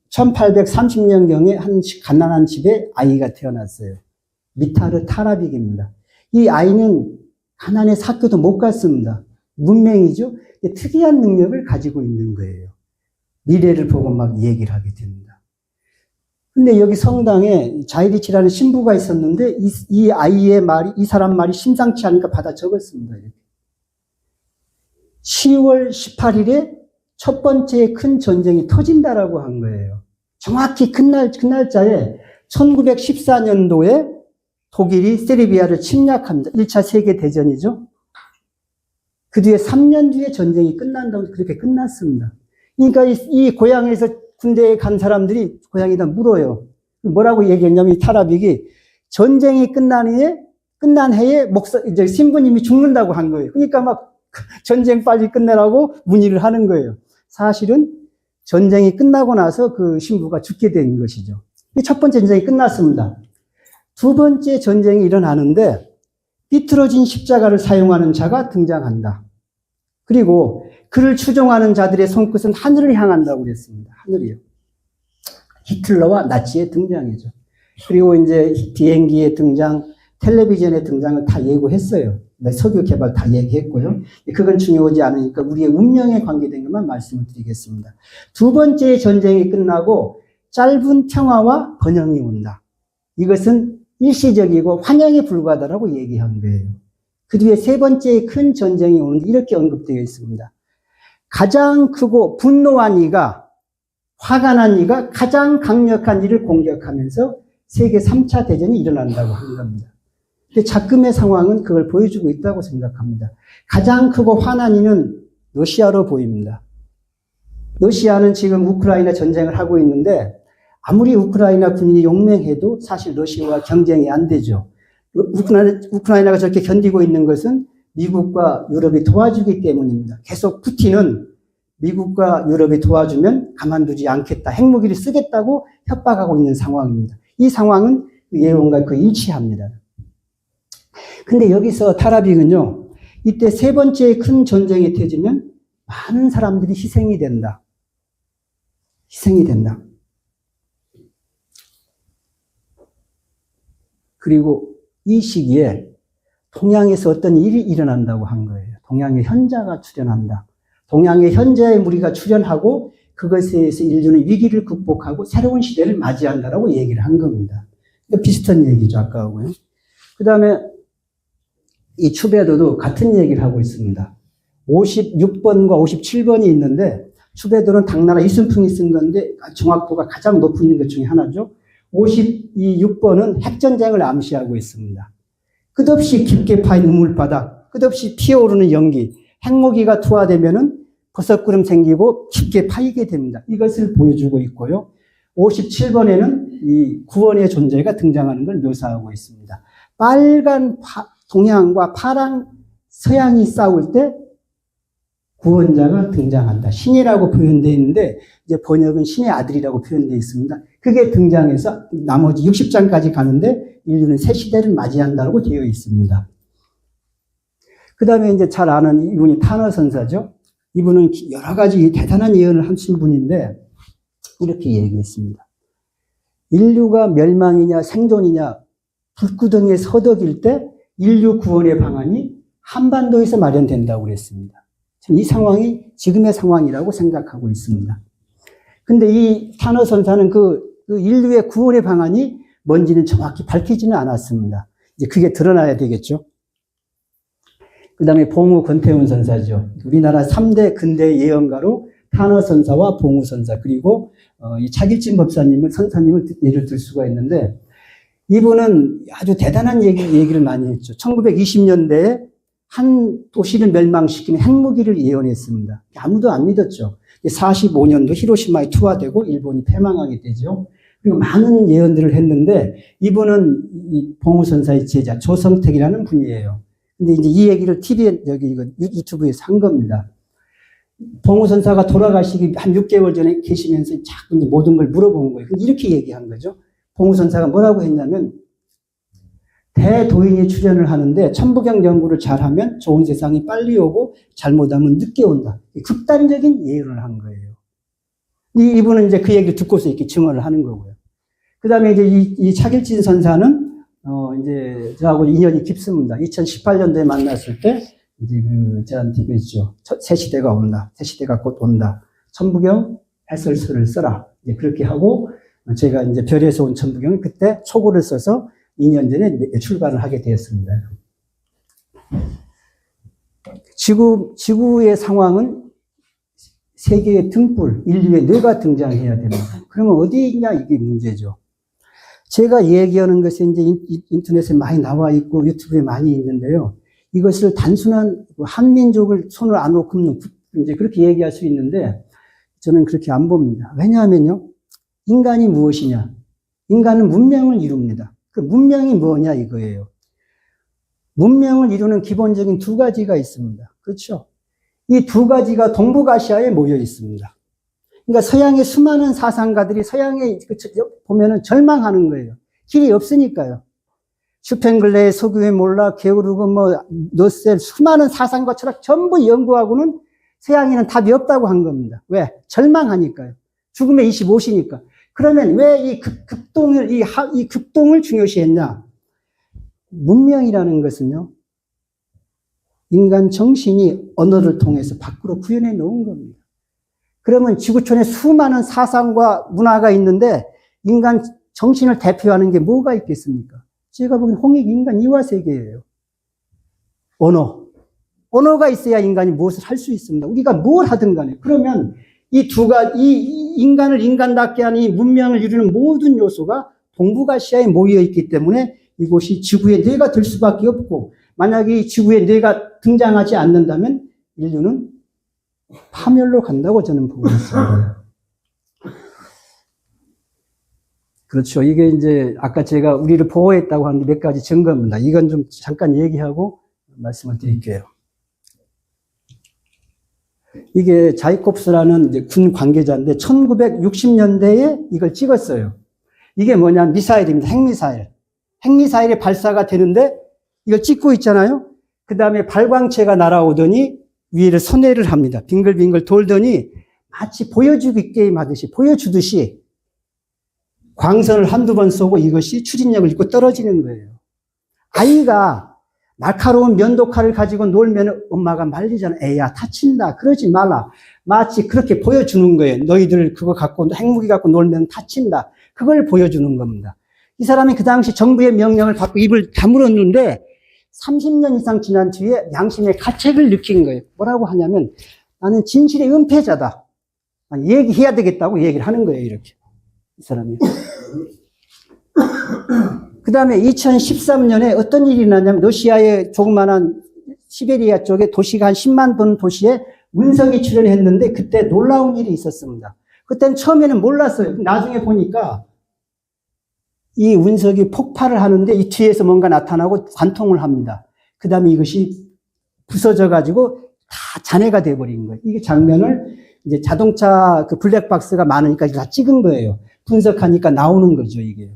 [SPEAKER 1] 1830년경에 한 가난한 집에 아이가 태어났어요. 미타르 타라빅입니다. 이 아이는 가난해서 학교도 못 갔습니다. 문맹이죠. 특이한 능력을 가지고 있는 거예요. 미래를 보고 막 얘기를 하게 됩니다. 근데 여기 성당에 자이리치라는 신부가 있었는데 이 아이의 말이, 이 사람 말이 심상치 않으니까 받아 적었습니다. 이렇게. 10월 18일에 첫 번째 큰 전쟁이 터진다라고 한 거예요. 정확히 그날짜에 1914년도에 독일이 세르비아를 침략합니다. 1차 세계대전이죠. 그 뒤에 3년 뒤에 전쟁이 끝난다고 그렇게 끝났습니다. 그러니까 이 고향에서 군대에 간 사람들이 고향에다 물어요. 뭐라고 얘기했냐면 이 타라빅이 전쟁이 끝난 해에 이제 신부님이 죽는다고 한 거예요. 그러니까 막 전쟁 빨리 끝내라고 문의를 하는 거예요. 사실은 전쟁이 끝나고 나서 그 신부가 죽게 된 것이죠. 첫 번째 전쟁이 끝났습니다. 두 번째 전쟁이 일어나는데 삐뚤어진 십자가를 사용하는 자가 등장한다. 그리고 그를 추종하는 자들의 손끝은 하늘을 향한다고 그랬습니다. 하늘이요. 히틀러와 나치의 등장이죠. 그리고 이제 비행기의 등장, 텔레비전의 등장을 다 예고했어요. 석유 개발 다 얘기했고요. 그건 중요하지 않으니까 우리의 운명에 관계된 것만 말씀을 드리겠습니다. 두 번째 전쟁이 끝나고 짧은 평화와 번영이 온다. 이것은 일시적이고 환영에 불과하다라고 얘기한 거예요. 그 뒤에 세 번째 큰 전쟁이 오는데 이렇게 언급되어 있습니다. 가장 크고 분노한 이가, 화가 난 이가 가장 강력한 이를 공격하면서 세계 3차 대전이 일어난다고 한 겁니다. 근데 작금의 상황은 그걸 보여주고 있다고 생각합니다. 가장 크고 화난 이는 러시아로 보입니다. 러시아는 지금 우크라이나 전쟁을 하고 있는데 아무리 우크라이나 군인이 용맹해도 사실 러시아와 경쟁이 안 되죠. 우크라이나가 저렇게 견디고 있는 것은 미국과 유럽이 도와주기 때문입니다. 계속 푸틴은 미국과 유럽이 도와주면 가만두지 않겠다. 핵무기를 쓰겠다고 협박하고 있는 상황입니다. 이 상황은 예언과 일치합니다. 근데 여기서 타라빅은요, 이때 세 번째 큰 전쟁이 터지면 많은 사람들이 희생이 된다. 희생이 된다. 그리고 이 시기에 동양에서 어떤 일이 일어난다고 한 거예요. 동양의 현자가 출현한다. 동양의 현자의 무리가 출현하고 그것에 의해서 인류는 위기를 극복하고 새로운 시대를 맞이한다라고 얘기를 한 겁니다. 비슷한 얘기죠, 아까하고요. 그 다음에 이 추베도도 같은 얘기를 하고 있습니다. 56번과 57번이 있는데 추베도는 당나라 이순풍이 쓴 건데 정확도가 가장 높은 것 중에 하나죠. 56번은 핵전쟁을 암시하고 있습니다. 끝없이 깊게 파인 우물바다, 끝없이 피어오르는 연기, 핵무기가 투하되면은 버섯구름 생기고 깊게 파이게 됩니다. 이것을 보여주고 있고요. 57번에는 이 구원의 존재가 등장하는 걸 묘사하고 있습니다. 빨간 동양과 파란 서양이 싸울 때 구원자가 등장한다. 신이라고 표현되어 있는데 이제 번역은 신의 아들이라고 표현되어 있습니다. 그게 등장해서 나머지 60장까지 가는데 인류는 새 시대를 맞이한다고 되어 있습니다. 그 다음에 이제 잘 아는 이분이 타너 선사죠. 이분은 여러 가지 대단한 예언을 하신 분인데 이렇게 얘기했습니다. 인류가 멸망이냐 생존이냐 불구덩이에 서덕일 때 인류 구원의 방안이 한반도에서 마련된다고 그랬습니다. 이 상황이 지금의 상황이라고 생각하고 있습니다. 근데 이 타너 선사는 그 인류의 구원의 방안이 뭔지는 정확히 밝히지는 않았습니다. 이제 그게 드러나야 되겠죠. 그 다음에 봉우 권태훈 선사죠. 우리나라 3대 근대 예언가로 탄어선사와 봉우선사, 그리고 이 차길진 선사님을 예를 들 수가 있는데, 이분은 아주 대단한 얘기를 많이 했죠. 1920년대에 한 도시를 멸망시키는 핵무기를 예언했습니다. 아무도 안 믿었죠. 45년도 히로시마에 투하되고 일본이 패망하게 되죠. 그리고 많은 예언들을 했는데, 이분은 이 봉우선사의 제자 조성택이라는 분이에요. 근데 이제 이 얘기를 TV에, 유튜브에서 한 겁니다. 봉우선사가 돌아가시기 한 6개월 전에 계시면서 자꾸 이제 모든 걸 물어본 거예요. 이렇게 얘기한 거죠. 봉우선사가 뭐라고 했냐면, 대도인이 출연을 하는데 천부경 연구를 잘하면 좋은 세상이 빨리 오고 잘못하면 늦게 온다. 극단적인 예언을 한 거예요. 이분은 이제 그 얘기를 듣고서 이렇게 증언을 하는 거고요. 그 다음에 이제 이 차길진 선사는 이제 저하고 인연이 깊습니다. 2018년도에 만났을 때 이제 저한테 그랬죠. 새 시대가 온다. 새 시대가 곧 온다. 천부경 해설서를 써라. 이제 그렇게 하고 제가 이제 별에서 온 천부경을 그때 초고를 써서 2년 전에 출간을 하게 되었습니다. 지구의 상황은 세계의 등불, 인류의 뇌가 등장해야 됩니다. 그러면 어디 있냐 이게 문제죠. 제가 얘기하는 것이 이제 인터넷에 많이 나와 있고 유튜브에 많이 있는데요. 이것을 단순한 한민족을 손을 안 놓고 이제 그렇게 얘기할 수 있는데 저는 그렇게 안 봅니다. 왜냐하면요. 인간이 무엇이냐? 인간은 문명을 이룹니다. 그 문명이 뭐냐 이거예요. 문명을 이루는 기본적인 두 가지가 있습니다. 그렇죠? 이 두 가지가 동북아시아에 모여 있습니다. 그러니까 서양의 수많은 사상가들이 서양에 보면은 절망하는 거예요. 길이 없으니까요. 슈팽글레, 소규의 몰라, 게오르고 너셀 수많은 사상과 철학 전부 연구하고는 서양에는 답이 없다고 한 겁니다. 왜? 절망하니까요. 죽음의 25시니까. 그러면 왜 이 극동을 중요시했냐? 문명이라는 것은요, 인간 정신이 언어를 통해서 밖으로 구현해 놓은 겁니다. 그러면 지구촌에 수많은 사상과 문화가 있는데 인간 정신을 대표하는 게 뭐가 있겠습니까? 제가 보기엔 홍익인간 이화세계예요. 언어가 있어야 인간이 무엇을 할 수 있습니다. 우리가 뭘 하든 간에. 그러면 이 인간을 인간답게 하는 이 문명을 이루는 모든 요소가 동북아시아에 모여 있기 때문에 이곳이 지구의 뇌가 될 수밖에 없고, 만약에 이 지구의 뇌가 등장하지 않는다면 인류는 파멸로 간다고 저는 보고 있습니다. 그렇죠. 이게 이제 아까 제가 우리를 보호했다고 하는데 몇 가지 증거입니다. 이건 좀 잠깐 얘기하고 말씀을 드릴게요. 이게 자이콥스라는 이제 군 관계자인데 1960년대에 이걸 찍었어요. 이게 뭐냐면 미사일입니다. 핵미사일. 핵미사일이 발사가 되는데 이걸 찍고 있잖아요. 그 다음에 발광체가 날아오더니 위를 선회를 합니다. 빙글빙글 돌더니 마치 보여주기 게임 하듯이 보여주듯이 광선을 한두 번 쏘고 이것이 추진력을 잃고 떨어지는 거예요. 아이가 날카로운 면도칼을 가지고 놀면 엄마가 말리잖아. 애야 다친다. 그러지 말라. 마치 그렇게 보여주는 거예요. 너희들 그거 갖고 핵무기 갖고 놀면 다친다. 그걸 보여주는 겁니다. 이 사람이 그 당시 정부의 명령을 받고 입을 다물었는데 30년 이상 지난 뒤에 양심의 가책을 느낀 거예요. 뭐라고 하냐면 나는 진실의 은폐자다. 얘기해야 되겠다고 얘기를 하는 거예요. 이렇게. 이 사람이. 그 다음에 2013년에 어떤 일이 나냐면 러시아의 조그만한 시베리아 쪽에 도시가 한 10만 돈 도시에 운석이 출현했는데 그때 놀라운 일이 있었습니다. 그때는 처음에는 몰랐어요. 나중에 보니까 이 운석이 폭발을 하는데 이 뒤에서 뭔가 나타나고 관통을 합니다. 그 다음에 이것이 부서져 가지고 다 잔해가 돼버린 거예요. 이게 장면을 이제 자동차 그 블랙박스가 많으니까 다 찍은 거예요. 분석하니까 나오는 거죠, 이게.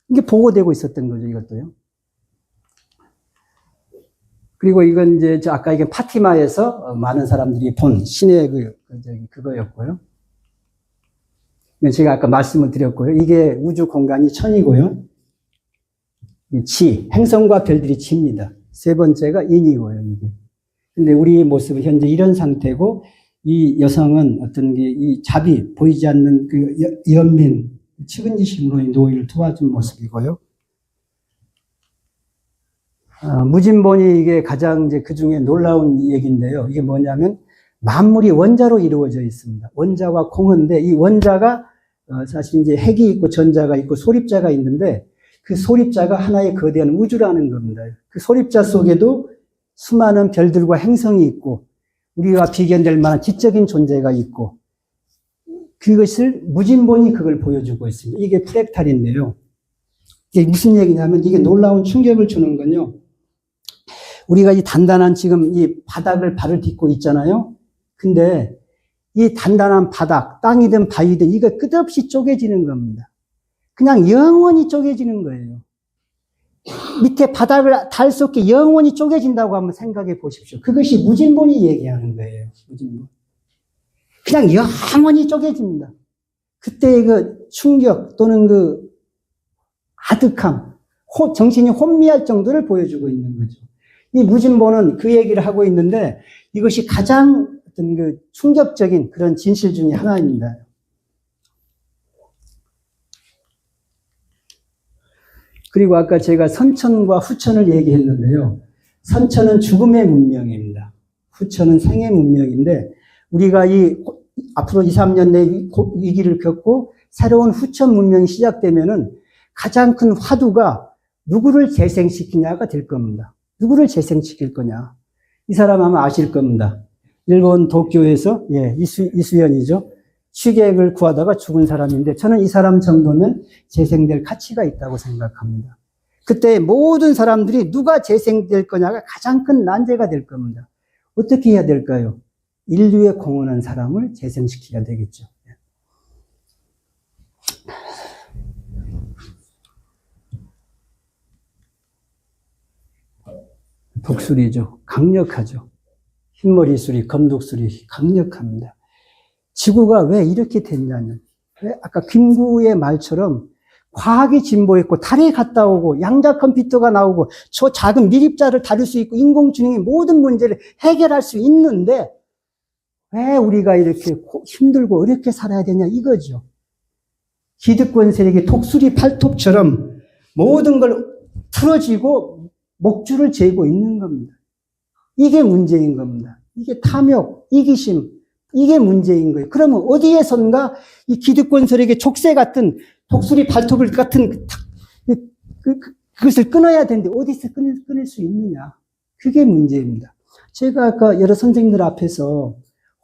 [SPEAKER 1] 이게 보고되고 있었던 거죠, 이것도요. 그리고 이건 이제 아까 이게 파티마에서 많은 사람들이 본 신의 그거였고요. 제가 아까 말씀을 드렸고요. 이게 우주 공간이 천이고요. 지, 행성과 별들이 지입니다. 세 번째가 인이고요, 이게. 근데 우리 모습은 현재 이런 상태고, 이 여성은 어떤 게, 이 자비, 보이지 않는 그 연민, 측은지심으로 노인을 도와준 모습이고요. 무진본이 이게 가장 이제 그 중에 놀라운 얘기인데요. 이게 뭐냐면, 만물이 원자로 이루어져 있습니다. 원자와 공허인데 이 원자가 사실 이제 핵이 있고 전자가 있고 소립자가 있는데 그 소립자가 하나의 거대한 우주라는 겁니다. 그 소립자 속에도 수많은 별들과 행성이 있고 우리와 비견될 만한 지적인 존재가 있고 그것을 무진본이 그걸 보여주고 있습니다. 이게 프랙탈인데요. 이게 무슨 얘기냐면 이게 놀라운 충격을 주는 건요. 우리가 이 단단한 지금 이 바닥을 발을 딛고 있잖아요. 근데 이 단단한 바닥, 땅이든 바위든 이거 끝없이 쪼개지는 겁니다. 그냥 영원히 쪼개지는 거예요. 밑에 바닥을 닿을 수 없게 영원히 쪼개진다고 한번 생각해 보십시오. 그것이 무진본이 얘기하는 거예요. 무진본. 그냥 영원히 쪼개집니다. 그때의 그 충격 또는 그 아득함, 정신이 혼미할 정도를 보여주고 있는 거죠. 이 무진본은 그 얘기를 하고 있는데 이것이 가장 어떤 그 충격적인 그런 진실 중에 하나입니다. 그리고 아까 제가 선천과 후천을 얘기했는데요. 선천은 죽음의 문명입니다. 후천은 생의 문명인데 우리가 앞으로 2, 3년 내에 위기를 겪고 새로운 후천 문명이 시작되면은 가장 큰 화두가 누구를 재생시키냐가 될 겁니다. 누구를 재생시킬 거냐. 이 사람 아마 아실 겁니다. 일본 도쿄에서, 이수연이죠. 취객을 구하다가 죽은 사람인데 저는 이 사람 정도면 재생될 가치가 있다고 생각합니다. 그때 모든 사람들이 누가 재생될 거냐가 가장 큰 난제가 될 겁니다. 어떻게 해야 될까요? 인류에 공헌한 사람을 재생시켜야 되겠죠. 독수리죠. 강력하죠. 흰머리수리, 검독수리 강력합니다. 지구가 왜 이렇게 됐냐면 아까 김구의 말처럼 과학이 진보했고 달에 갔다 오고 양자 컴퓨터가 나오고 저 작은 미립자를 다룰 수 있고 인공지능이 모든 문제를 해결할 수 있는데 왜 우리가 이렇게 힘들고 어렵게 살아야 되냐 이거죠. 기득권 세력이 독수리 팔톱처럼 모든 걸 풀어쥐고 목줄을 재고 있는 겁니다. 이게 문제인 겁니다. 이게 탐욕, 이기심, 이게 문제인 거예요. 그러면 어디에선가 이 기득권 세력의 족쇄 같은 독수리 발톱을 같은 그것을 끊어야 되는데 어디서 끊을 수 있느냐. 그게 문제입니다. 제가 아까 여러 선생님들 앞에서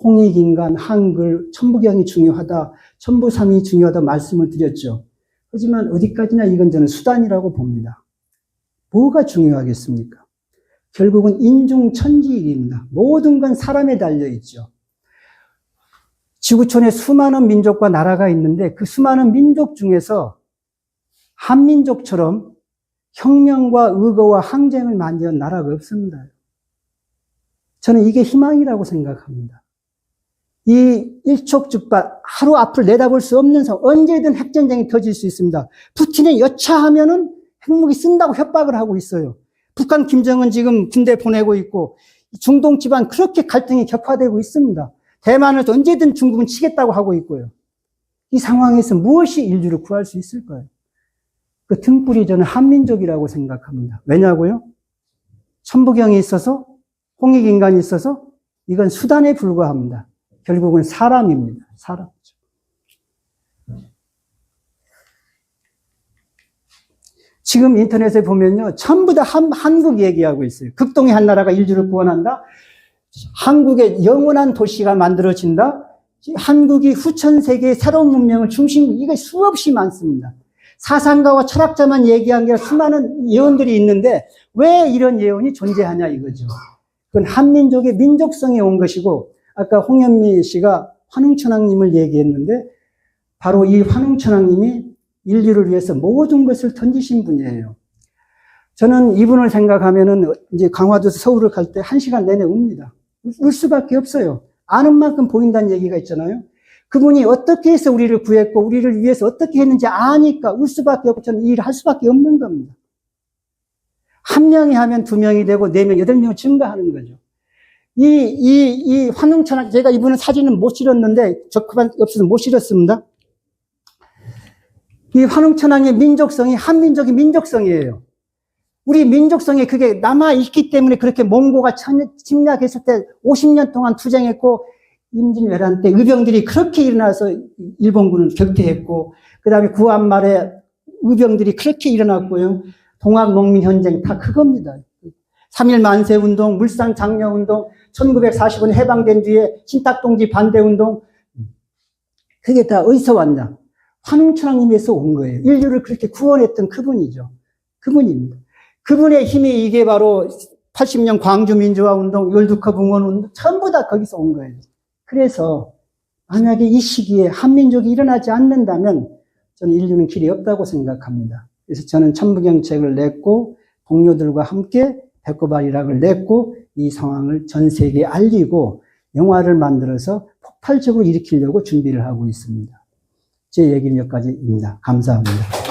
[SPEAKER 1] 홍익인간, 한글, 천부경이 중요하다, 천부삼이 중요하다 말씀을 드렸죠. 하지만 어디까지나 이건 저는 수단이라고 봅니다. 뭐가 중요하겠습니까? 결국은 인중천지일입니다. 모든 건 사람에 달려있죠. 지구촌에 수많은 민족과 나라가 있는데 그 수많은 민족 중에서 한민족처럼 혁명과 의거와 항쟁을 만든 나라가 없습니다. 저는 이게 희망이라고 생각합니다. 이 일촉즉발 하루 앞을 내다볼 수 없는 상황, 언제든 핵전쟁이 터질 수 있습니다. 푸틴이 여차하면은 핵무기 쓴다고 협박을 하고 있어요. 북한 김정은 지금 군대 보내고 있고 중동 지방 그렇게 갈등이 격화되고 있습니다. 대만을 언제든 중국은 치겠다고 하고 있고요. 이 상황에서 무엇이 인류를 구할 수 있을까요? 그 등불이 저는 한민족이라고 생각합니다. 왜냐고요? 천부경이 있어서 홍익인간이 있어서 이건 수단에 불과합니다. 결국은 사람입니다. 사람이죠. 지금 인터넷에 보면요. 전부 다 한국 얘기하고 있어요. 극동의 한 나라가 인류를 구원한다. 한국의 영원한 도시가 만들어진다. 한국이 후천 세계의 새로운 문명을 중심으로 이게 수없이 많습니다. 사상가와 철학자만 얘기한 게 수많은 예언들이 있는데 왜 이런 예언이 존재하냐 이거죠. 그건 한민족의 민족성이 온 것이고 아까 홍현미 씨가 환웅천왕님을 얘기했는데 바로 이 환웅천왕님이 인류를 위해서 모든 것을 던지신 분이에요. 저는 이분을 생각하면은 이제 강화도에서 서울을 갈 때 1시간 내내 웁니다. 울 수밖에 없어요. 아는 만큼 보인다는 얘기가 있잖아요. 그분이 어떻게 해서 우리를 구했고 우리를 위해서 어떻게 했는지 아니까 울 수밖에 없고 저는 이 일을 할 수밖에 없는 겁니다. 한 명이 하면 2명이 되고 4명, 8명 증가하는 거죠. 이 환웅천왕, 제가 이분은 사진은 못 실었는데 적합한 없어서 못 실었습니다. 이 환웅천왕의 민족성이 한민족의 민족성이에요. 우리 민족성에 그게 남아있기 때문에 그렇게 몽고가 침략했을 때 50년 동안 투쟁했고, 임진왜란 때 의병들이 그렇게 일어나서 일본군을 격퇴했고, 그 다음에 구한 말에 의병들이 그렇게 일어났고요. 동학농민현쟁 다 그겁니다. 3.1 만세운동, 물산장려운동, 1945년 해방된 뒤에 신탁동지 반대운동, 그게 다 어디서 왔냐? 환웅천왕님에서 온 거예요. 인류를 그렇게 구원했던 그분이죠. 그분입니다. 그분의 힘이 이게 바로 80년 광주민주화운동, 월드컵 응원운동, 전부 다 거기서 온 거예요. 그래서 만약에 이 시기에 한민족이 일어나지 않는다면 저는 인류는 길이 없다고 생각합니다. 그래서 저는 천부경책을 냈고 동료들과 함께 배꼽알이락을 냈고 이 상황을 전 세계에 알리고 영화를 만들어서 폭발적으로 일으키려고 준비를 하고 있습니다. 제 얘기는 여기까지입니다. 감사합니다.